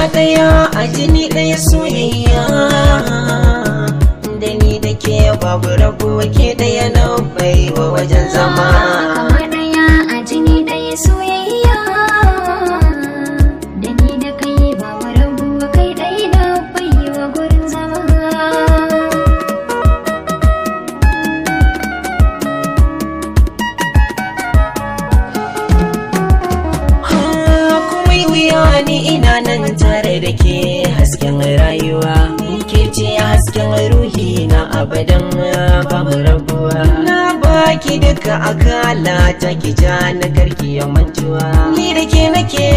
daya a jini daya soyayya, da ni da ke babu rabuwa, ke daya na baiwa wajen zama. Kama daya a jini daya soyayya, da ni da kai babu rabuwa, kai daya na baiwa gurin zama. Ni ina nan tare da ke hasken rayuwa, ke ce hasken ruhi na abadan ba mu rabuwa. Na baki duka akala ta ki ja na karki ya mantuwa, ni da ke nake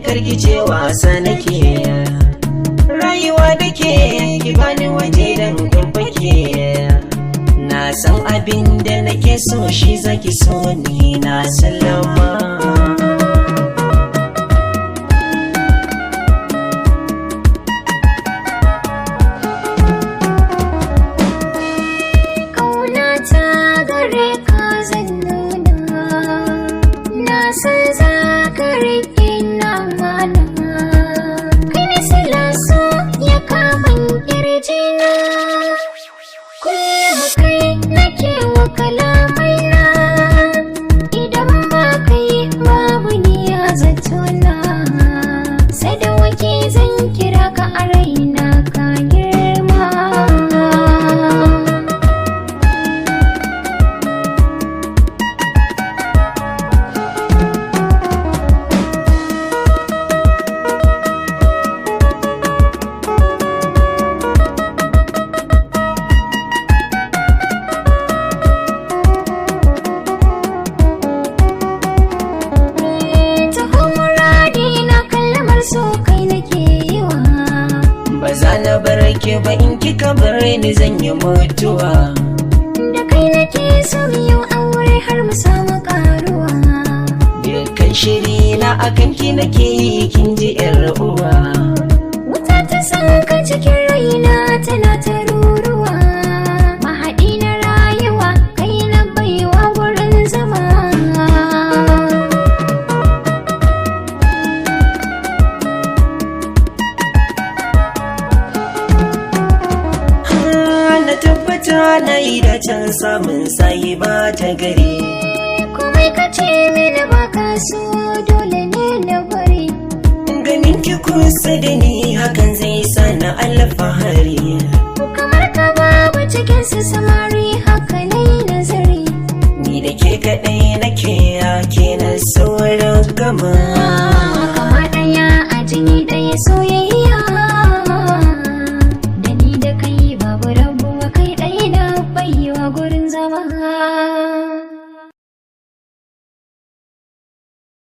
karki ce wasa nake, rayuwa da ke ki bani waje dan fake. Na san abin da nake so shi zaki so, ni na sallama. San za ka riƙe na mana, kai ne sila so ya kamun ƙirjina, kullum kai nake wa kalamai na, idan ba kai babu ni ya zatona, sadawaki zan kira ka a raina ka girma. So kai nake yiwa, ba za na bar ki ba, in kika bar ni zan yi mutuwa. Da kai nake so yau aure har mu samu karuwa, dukkan shiri na akan ki nake yi, kin ji yar uwa. wuta ta sanka cikin raina tana ta ruruwa, mahaɗi na rayuwa kai na baiwa wurin zama. Na yi da can samun sayi ba ta gari, komai ka ce mini ba ka so dole ne na bari, ganin ki kusa da ni hakan zai sa na alfahari. kamar ka babu cikin su samari haka na yi nazari, ni da ke kaɗai nake yake na sauran gama. kama ɗaya a jini ɗaya soyayya.